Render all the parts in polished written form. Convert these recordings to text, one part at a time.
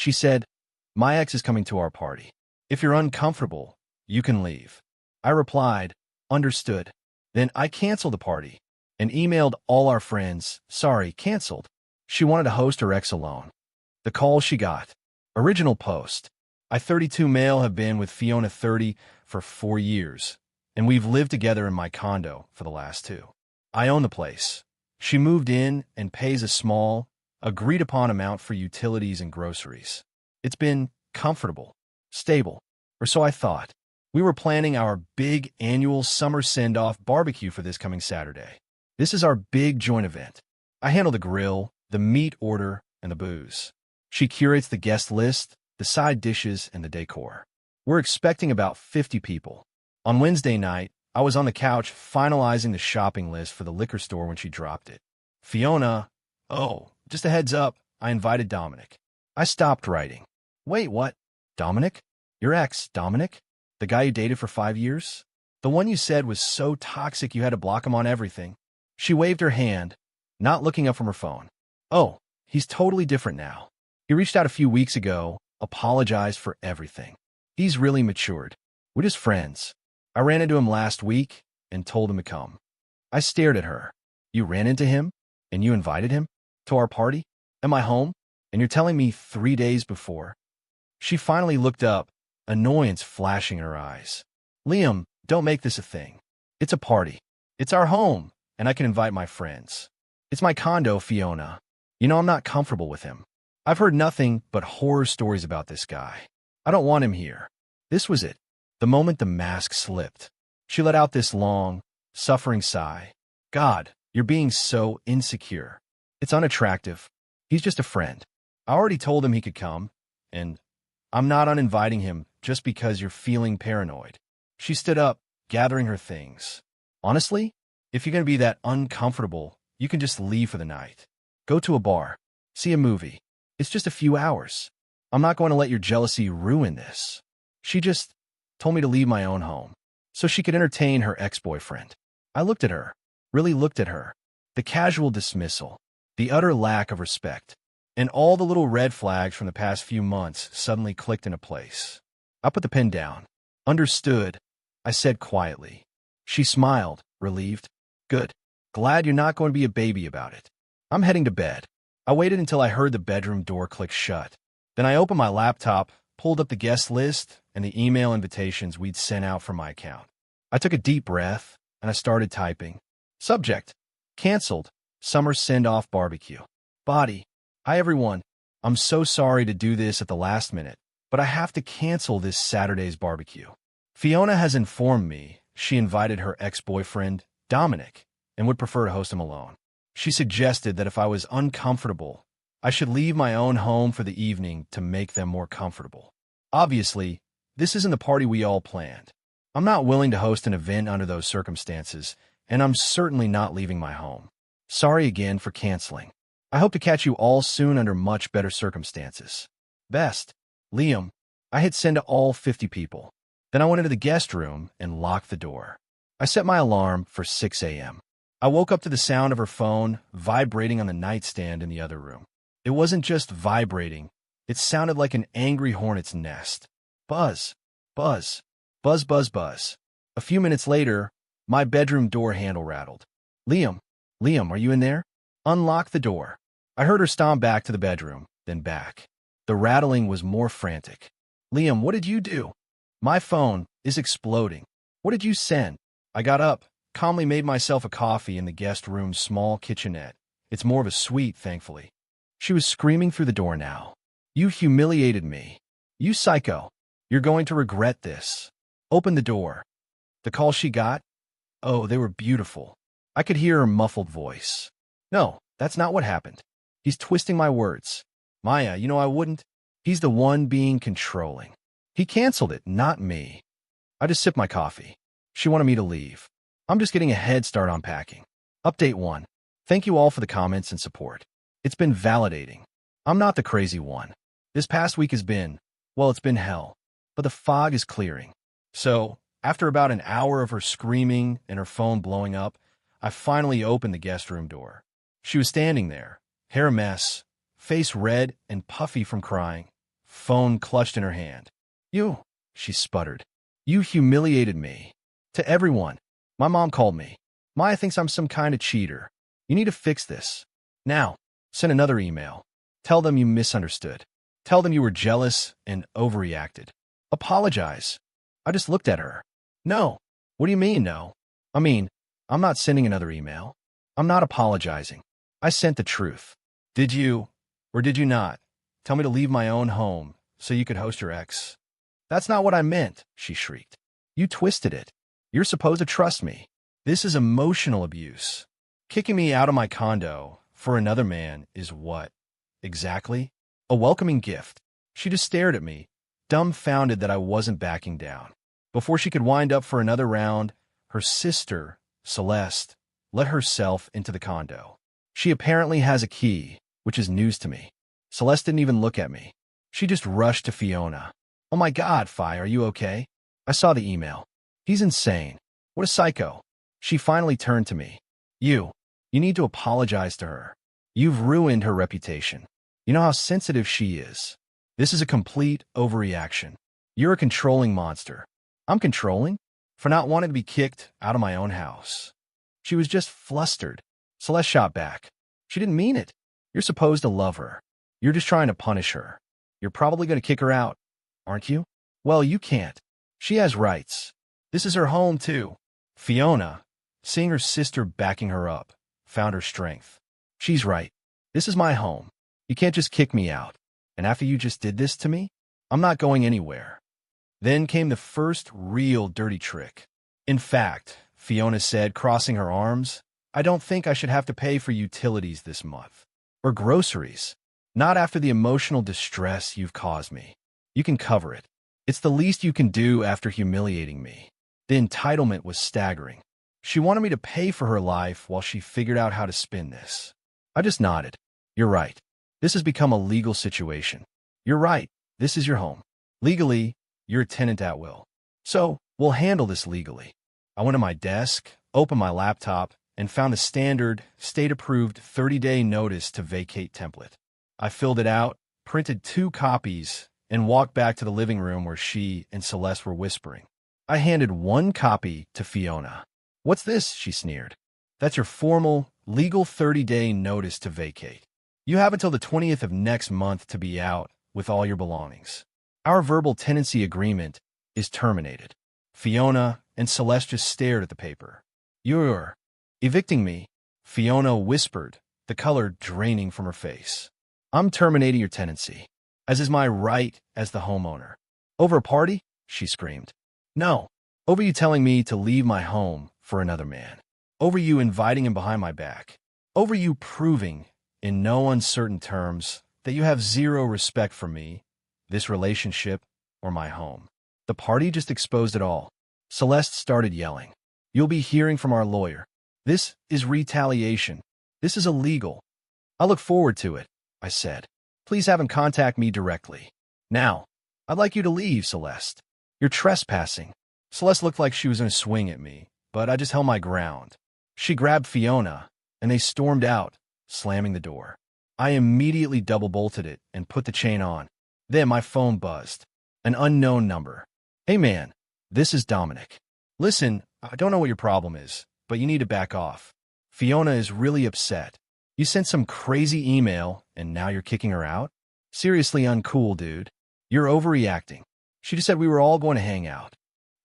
She said, "My ex is coming to our party. If you're uncomfortable, you can leave." I replied, "Understood." Then I canceled the party and emailed all our friends, "Sorry, canceled." She wanted to host her ex alone. The call she got. Original post. I, 32 male, have been with Fiona, 30, for 4 years, and we've lived together in my condo for the last 2. I own the place. She moved in and pays a small, agreed-upon amount for utilities and groceries. It's been comfortable, stable, or so I thought. We were planning our big annual summer send-off barbecue for this coming Saturday. This is our big joint event. I handle the grill, the meat order, and the booze. She curates the guest list, the side dishes, and the decor. We're expecting about 50 people. On Wednesday night, I was on the couch finalizing the shopping list for the liquor store when she dropped it. "Fiona, oh, just a heads up, I invited Dominic." I stopped writing. "Wait, what? Dominic? Your ex, Dominic? The guy you dated for 5 years? The one you said was so toxic you had to block him on everything?" She waved her hand, not looking up from her phone. "Oh, he's totally different now. He reached out a few weeks ago, apologized for everything. He's really matured. We're just friends. I ran into him last week and told him to come." I stared at her. "You ran into him? And you invited him? To our party? At my home? And you're telling me 3 days before?" She finally looked up, annoyance flashing in her eyes. "Liam, don't make this a thing. It's a party. It's our home, and I can invite my friends. It's my condo, Fiona. You know I'm not comfortable with him. I've heard nothing but horror stories about this guy. I don't want him here." This was it. The moment the mask slipped. She let out this long, suffering sigh. "God, you're being so insecure. It's unattractive. He's just a friend. I already told him he could come, and I'm not uninviting him just because you're feeling paranoid." She stood up, gathering her things. "Honestly, if you're going to be that uncomfortable, you can just leave for the night. Go to a bar. See a movie. It's just a few hours. I'm not going to let your jealousy ruin this." She just told me to leave my own home so she could entertain her ex-boyfriend. I looked at her, really looked at her. The casual dismissal, the utter lack of respect, and all the little red flags from the past few months suddenly clicked into place. I put the pen down. "Understood," I said quietly. She smiled, relieved. "Good. Glad you're not going to be a baby about it. I'm heading to bed." I waited until I heard the bedroom door click shut. Then I opened my laptop, pulled up the guest list and the email invitations we'd sent out from my account. I took a deep breath, and I started typing. Subject: canceled, summer send-off barbecue. Body: "Hi everyone. I'm so sorry to do this at the last minute, but I have to cancel this Saturday's barbecue. Fiona has informed me she invited her ex-boyfriend, Dominic, and would prefer to host him alone. She suggested that if I was uncomfortable, I should leave my own home for the evening to make them more comfortable. Obviously, this isn't the party we all planned. I'm not willing to host an event under those circumstances, and I'm certainly not leaving my home. Sorry again for canceling. I hope to catch you all soon under much better circumstances. Best, Liam." I hit send to all 50 people. Then I went into the guest room and locked the door. I set my alarm for 6 a.m. I woke up to the sound of her phone vibrating on the nightstand in the other room. It wasn't just vibrating. It sounded like an angry hornet's nest. Buzz, buzz, buzz, buzz, buzz. A few minutes later, my bedroom door handle rattled. Liam, are you in there? Unlock the door." I heard her stomp back to the bedroom, then back. The rattling was more frantic. "Liam, what did you do?" "My phone is exploding. What did you send?" I got up, calmly made myself a coffee in the guest room's small kitchenette. It's more of a suite, thankfully. She was screaming through the door now. "You humiliated me. You psycho. You're going to regret this. Open the door." The call she got? Oh, they were beautiful. I could hear her muffled voice. "No, that's not what happened. He's twisting my words. Maya, you know I wouldn't. He's the one being controlling. He canceled it, not me." I just sipped my coffee. She wanted me to leave. I'm just getting a head start on packing. Update 1. Thank you all for the comments and support. It's been validating. I'm not the crazy one. This past week has been, well, it's been hell. But the fog is clearing. So, after about an hour of her screaming and her phone blowing up, I finally opened the guest room door. She was standing there, hair a mess, face red and puffy from crying. phone clutched in her hand. You, she sputtered. You humiliated me. To everyone. My mom called me. Maya thinks I'm some kind of cheater. You need to fix this. Now, send another email. Tell them you misunderstood. Tell them you were jealous and overreacted. Apologize. I just looked at her. No. What do you mean, no? I mean, I'm not sending another email. I'm not apologizing. I sent the truth. Did you, or did you not, tell me to leave my own home so you could host your ex? That's not what I meant, she shrieked. You twisted it. You're supposed to trust me. This is emotional abuse. Kicking me out of my condo for another man is what? Exactly? A welcoming gift. She just stared at me, dumbfounded that I wasn't backing down. Before she could wind up for another round, her sister, Celeste, let herself into the condo. She apparently has a key, which is news to me. Celeste didn't even look at me. She just rushed to Fiona. Oh my God, Fi, are you okay? I saw the email. He's insane. What a psycho. She finally turned to me. You need to apologize to her. You've ruined her reputation. You know how sensitive she is. This is a complete overreaction. You're a controlling monster. I'm controlling? For not wanting to be kicked out of my own house. She was just flustered. Celeste shot back. She didn't mean it. You're supposed to love her. You're just trying to punish her. You're probably going to kick her out, aren't you? Well, you can't. She has rights. This is her home, too. Fiona, seeing her sister backing her up, found her strength. She's right. This is my home. You can't just kick me out. And after you just did this to me, I'm not going anywhere. Then came the first real dirty trick. In fact, Fiona said, crossing her arms, I don't think I should have to pay for utilities this month. Or groceries. Not after the emotional distress you've caused me. You can cover it. It's the least you can do after humiliating me. The entitlement was staggering. She wanted me to pay for her life while she figured out how to spin this. I just nodded. You're right. This has become a legal situation. You're right. This is your home. Legally, you're a tenant at will. So, we'll handle this legally. I went to my desk, opened my laptop, and found a standard, state-approved 30-day notice to vacate template. I filled it out, printed 2 copies, and walked back to the living room where she and Celeste were whispering. I handed 1 copy to Fiona. What's this? She sneered. That's your formal, legal 30-day notice to vacate. You have until the 20th of next month to be out with all your belongings. Our verbal tenancy agreement is terminated. Fiona and Celeste just stared at the paper. You're evicting me, Fiona whispered, the color draining from her face. I'm terminating your tenancy, as is my right as the homeowner. Over a party? She screamed. No, over you telling me to leave my home for another man. Over you inviting him behind my back. Over you proving, in no uncertain terms, that you have zero respect for me, this relationship, or my home. The party just exposed it all. Celeste started yelling. You'll be hearing from our lawyer. This is retaliation. This is illegal. I look forward to it, I said. Please have him contact me directly. Now, I'd like you to leave, Celeste. You're trespassing. Celeste looked like she was going to swing at me, but I just held my ground. She grabbed Fiona, and they stormed out, slamming the door. I immediately double-bolted it and put the chain on. Then my phone buzzed. An unknown number. Hey man, this is Dominic. Listen, I don't know what your problem is, but you need to back off. Fiona is really upset. You sent some crazy email, and now you're kicking her out? Seriously uncool, dude. You're overreacting. She just said we were all going to hang out.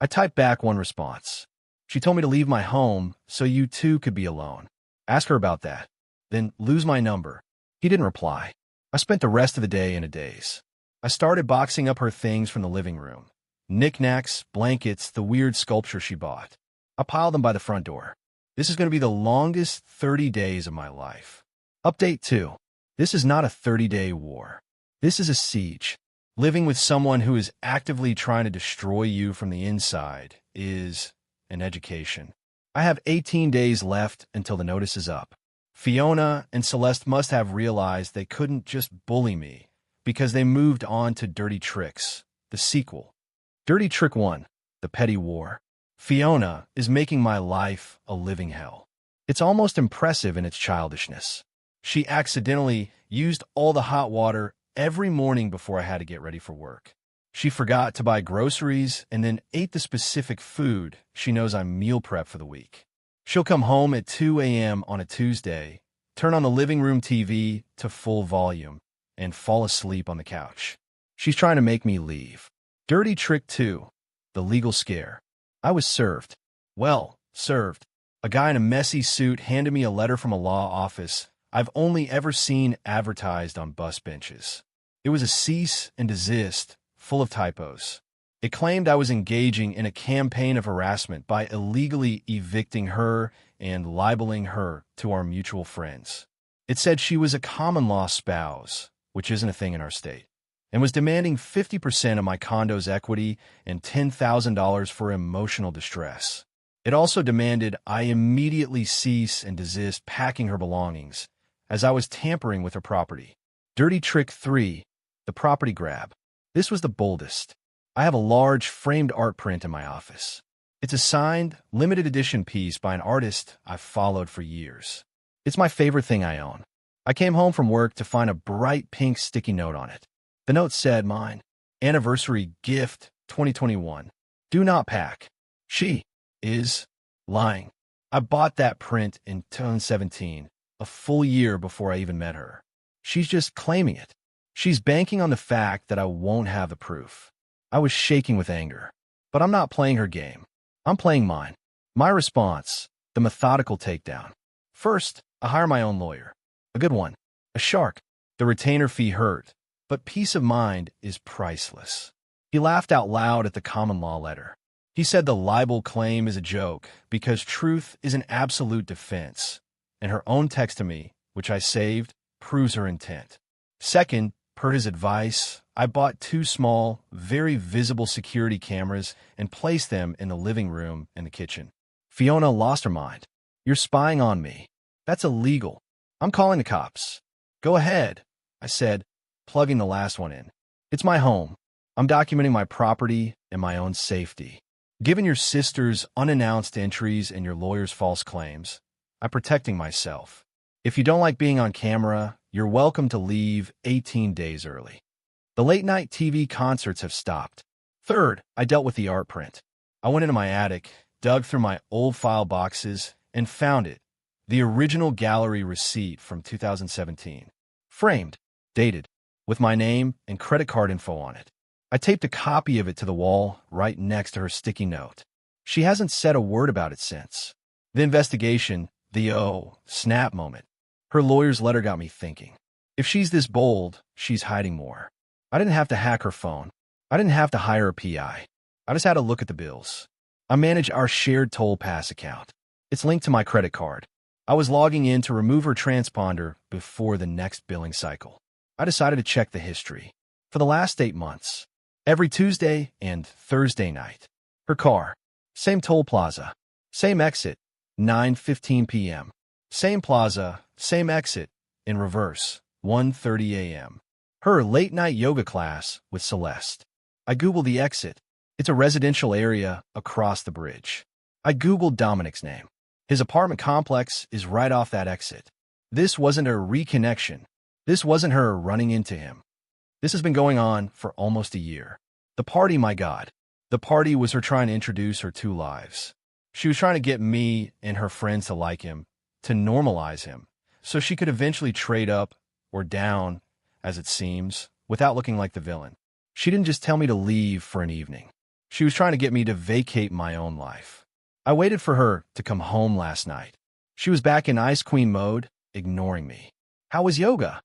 I typed back one response. She told me to leave my home so you two could be alone. Ask her about that. Then lose my number. He didn't reply. I spent the rest of the day in a daze. I started boxing up her things from the living room. Knickknacks, blankets, the weird sculpture she bought. I piled them by the front door. This is going to be the longest 30 days of my life. Update 2. This is not a 30-day war. This is a siege. Living with someone who is actively trying to destroy you from the inside is an education. I have 18 days left until the notice is up. Fiona and Celeste must have realized they couldn't just bully me because they moved on to Dirty Tricks, the sequel. Dirty Trick 1, The Petty War. Fiona is making my life a living hell. It's almost impressive in its childishness. She accidentally used all the hot water every morning before I had to get ready for work. She forgot to buy groceries and then ate the specific food she knows I meal prep for the week. She'll come home at 2 a.m. on a Tuesday, turn on the living room TV to full volume, and fall asleep on the couch. She's trying to make me leave. Dirty trick 2. The legal scare. I was served. Well, served. A guy in a messy suit handed me a letter from a law office I've only ever seen advertised on bus benches. It was a cease and desist, full of typos. It claimed I was engaging in a campaign of harassment by illegally evicting her and libeling her to our mutual friends. It said she was a common-law spouse, which isn't a thing in our state, and was demanding 50% of my condo's equity and $10,000 for emotional distress. It also demanded I immediately cease and desist packing her belongings, as I was tampering with her property. Dirty trick 3. The property grab. This was the boldest. I have a large framed art print in my office. It's a signed, limited edition piece by an artist I've followed for years. It's my favorite thing I own. I came home from work to find a bright pink sticky note on it. The note said, "Mine. Anniversary gift 2021. Do not pack. She is lying." I bought that print in 2017, a full year before I even met her. She's just claiming it. She's banking on the fact that I won't have the proof. I was shaking with anger. But I'm not playing her game. I'm playing mine. My response, the methodical takedown. First, I hire my own lawyer. A good one. A shark. The retainer fee hurt, but peace of mind is priceless. He laughed out loud at the common law letter. He said the libel claim is a joke because truth is an absolute defense, and her own text to me, which I saved, proves her intent. Second, per his advice, I bought 2 small, very visible security cameras and placed them in the living room and the kitchen. Fiona lost her mind. "You're spying on me. That's illegal. I'm calling the cops." "Go ahead," I said, plugging the last one in. "It's my home. I'm documenting my property and my own safety. Given your sister's unannounced entries and your lawyer's false claims, I'm protecting myself. If you don't like being on camera, you're welcome to leave 18 days early." The late-night TV concerts have stopped. Third, I dealt with the art print. I went into my attic, dug through my old file boxes, and found it. The original gallery receipt from 2017. Framed, dated, with my name and credit card info on it. I taped a copy of it to the wall right next to her sticky note. She hasn't said a word about it since. The investigation, the snap moment. Her lawyer's letter got me thinking. If she's this bold, she's hiding more. I didn't have to hack her phone. I didn't have to hire a PI. I just had to look at the bills. I manage our shared toll pass account. It's linked to my credit card. I was logging in to remove her transponder before the next billing cycle. I decided to check the history. For the last 8 months, every Tuesday and Thursday night, her car, same toll plaza, same exit, 9:15 p.m. Same plaza, same exit, in reverse, 1:30 a.m. Her late-night yoga class with Celeste. I Googled the exit. It's a residential area across the bridge. I Googled Dominic's name. His apartment complex is right off that exit. This wasn't a reconnection. This wasn't her running into him. This has been going on for almost a year. The party, my God. The party was her trying to introduce her 2 lives. She was trying to get me and her friends to like him, to normalize him, so she could eventually trade up or down, as it seems, without looking like the villain. She didn't just tell me to leave for an evening. She was trying to get me to vacate my own life. I waited for her to come home last night. She was back in Ice Queen mode, ignoring me. "How was yoga?"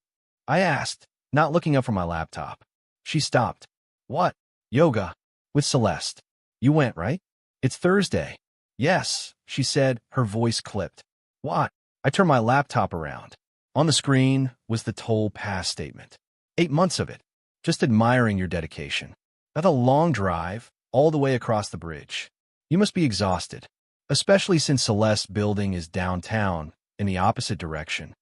I asked, not looking up from my laptop. She stopped. "What? Yoga? With Celeste. You went, right? It's Thursday." "Yes," she said, her voice clipped. "What?" I turned my laptop around. On the screen was the toll pass statement. 8 months of it. Just admiring your dedication. Not a long drive, all the way across the bridge. You must be exhausted, especially since Celeste's building is downtown, in the opposite direction.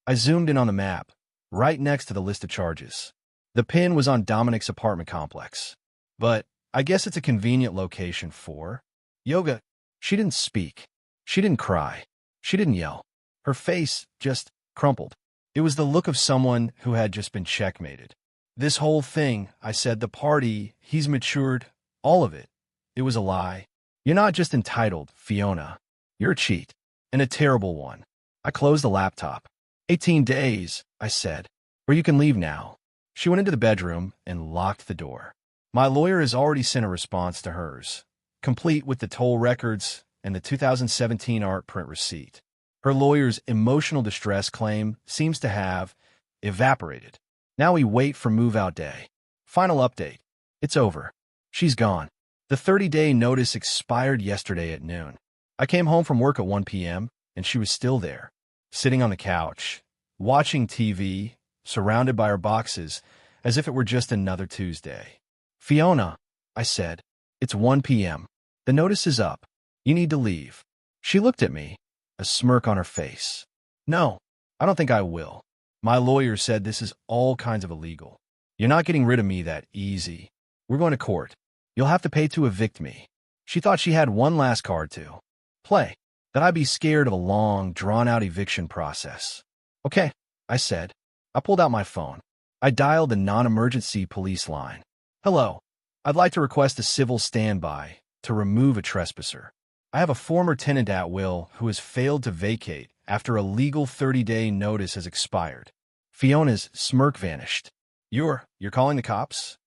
I zoomed in on the map, right next to the list of charges. The pin was on Dominic's apartment complex. But I guess it's a convenient location for yoga. She didn't speak. She didn't cry. She didn't yell. Her face just crumpled. It was the look of someone who had just been checkmated. This whole thing, I said, the party, he's matured, all of it. It was a lie. You're not just entitled, Fiona. You're a cheat. And a terrible one. I closed the laptop. 18 days, I said. Or you can leave now. She went into the bedroom and locked the door. My lawyer has already sent a response to hers, complete with the toll records and the 2017 art print receipt. Her lawyer's emotional distress claim seems to have evaporated. Now we wait for move-out day. Final update. It's over. She's gone. The 30-day notice expired yesterday at noon. I came home from work at 1 p.m., and she was still there, sitting on the couch, watching TV, surrounded by her boxes, as if it were just another Tuesday. Fiona, I said, it's 1 p.m. The notice is up. You need to leave. She looked at me, a smirk on her face. No, I don't think I will. My lawyer said this is all kinds of illegal. You're not getting rid of me that easy. We're going to court. You'll have to pay to evict me. She thought she had one last card to play, that I'd be scared of a long, drawn-out eviction process. Okay, I said. I pulled out my phone. I dialed the non-emergency police line. Hello, I'd like to request a civil standby to remove a trespasser. I have a former tenant at will who has failed to vacate after a legal 30-day notice has expired. Fiona's smirk vanished. You're calling the cops?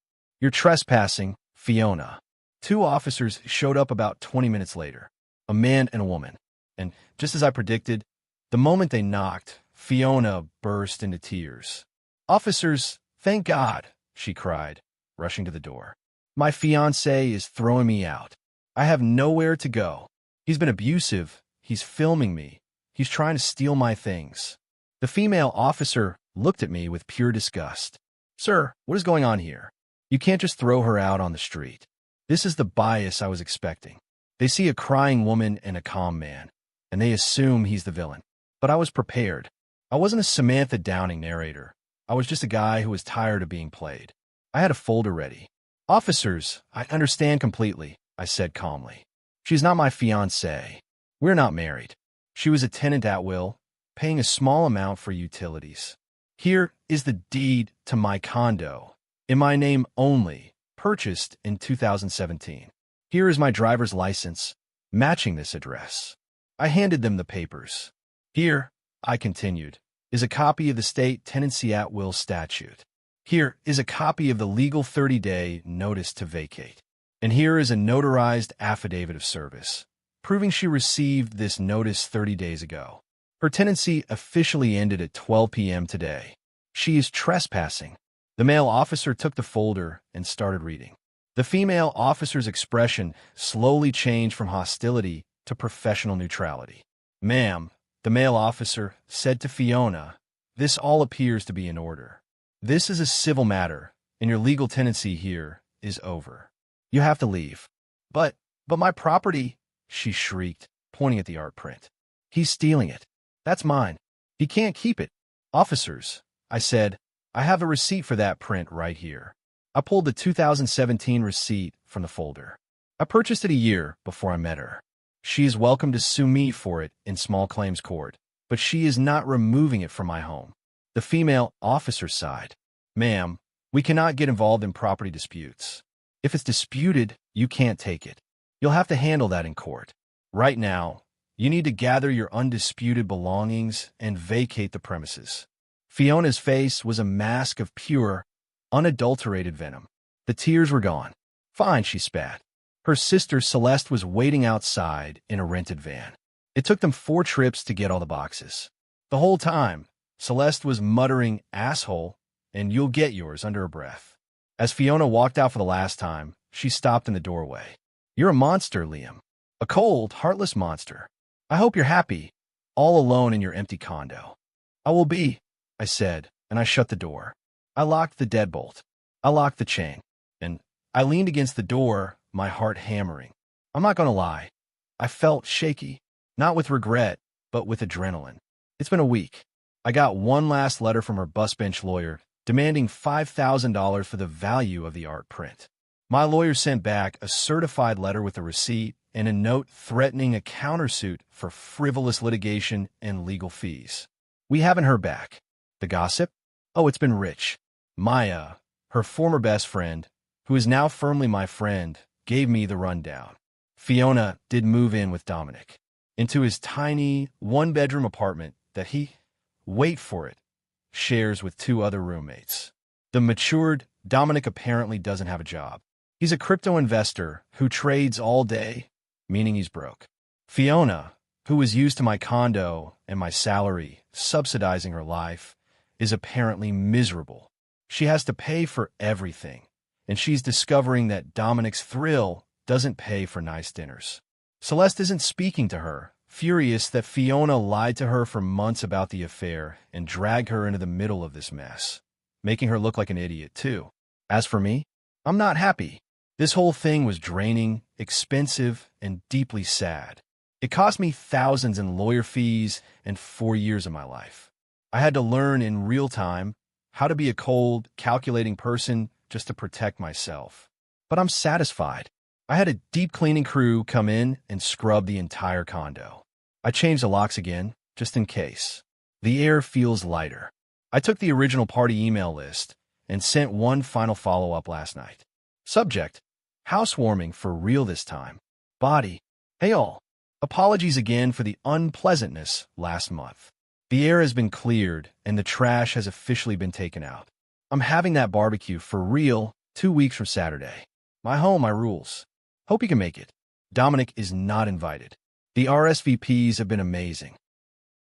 You're trespassing, Fiona. 2 officers showed up about 20 minutes later, a man and a woman. And just as I predicted, the moment they knocked, Fiona burst into tears. Officers, thank God, she cried, rushing to the door. My fiancé is throwing me out. I have nowhere to go. He's been abusive. He's filming me. He's trying to steal my things. The female officer looked at me with pure disgust. Sir, what is going on here? You can't just throw her out on the street. This is the bias I was expecting. They see a crying woman and a calm man, and they assume he's the villain. But I was prepared. I wasn't a Samantha Downing narrator. I was just a guy who was tired of being played. I had a folder ready. Officers, I understand completely, I said calmly. She's not my fiancée. We're not married. She was a tenant at will, paying a small amount for utilities. Here is the deed to my condo, in my name only, purchased in 2017. Here is my driver's license, matching this address. I handed them the papers. Here, I continued, is a copy of the state tenancy at will statute. Here is a copy of the legal 30-day notice to vacate. And here is a notarized affidavit of service, proving she received this notice 30 days ago. Her tenancy officially ended at 12 p.m. today. She is trespassing. The male officer took the folder and started reading. The female officer's expression slowly changed from hostility to professional neutrality. Ma'am, the male officer said to Fiona, this all appears to be in order. This is a civil matter, and your legal tenancy here is over. You have to leave. But my property, she shrieked, pointing at the art print. He's stealing it. That's mine. He can't keep it. Officers, I said, I have a receipt for that print right here. I pulled the 2017 receipt from the folder. I purchased it a year before I met her. She is welcome to sue me for it in small claims court, but she is not removing it from my home. The female officer sighed. Ma'am, we cannot get involved in property disputes. If it's disputed, you can't take it. You'll have to handle that in court. Right now, you need to gather your undisputed belongings and vacate the premises. Fiona's face was a mask of pure, unadulterated venom. The tears were gone. Fine, she spat. Her sister Celeste was waiting outside in a rented van. It took them 4 trips to get all the boxes. The whole time, Celeste was muttering, asshole, and you'll get yours under her breath. As Fiona walked out for the last time, she stopped in the doorway. You're a monster, Liam. A cold, heartless monster. I hope you're happy, all alone in your empty condo. I will be, I said, and I shut the door. I locked the deadbolt. I locked the chain. And I leaned against the door, my heart hammering. I'm not going to lie. I felt shaky, not with regret, but with adrenaline. It's been a week. I got one last letter from her bus bench lawyer demanding $5,000 for the value of the art print. My lawyer sent back a certified letter with a receipt and a note threatening a countersuit for frivolous litigation and legal fees. We haven't heard back. The gossip? Oh, it's been rich. Maya, her former best friend, who is now firmly my friend, gave me the rundown. Fiona did move in with Dominic into his tiny one-bedroom apartment that he, wait for it, shares with 2 other roommates. The matured Dominic apparently doesn't have a job. He's a crypto investor who trades all day, meaning he's broke. Fiona, who was used to my condo and my salary subsidizing her life, is apparently miserable. She has to pay for everything, and she's discovering that Dominic's thrill doesn't pay for nice dinners. Celeste isn't speaking to her, furious that Fiona lied to her for months about the affair and dragged her into the middle of this mess, making her look like an idiot too. As for me, I'm not happy. This whole thing was draining, expensive, and deeply sad. It cost me thousands in lawyer fees and 4 years of my life. I had to learn in real time how to be a cold, calculating person just to protect myself. But I'm satisfied. I had a deep cleaning crew come in and scrub the entire condo. I changed the locks again, just in case. The air feels lighter. I took the original party email list and sent one final follow-up last night. Subject: housewarming for real this time. Body: hey all. Apologies again for the unpleasantness last month. The air has been cleared and the trash has officially been taken out. I'm having that barbecue for real 2 weeks from Saturday. My home, my rules. Hope you can make it. Dominic is not invited. The RSVPs have been amazing.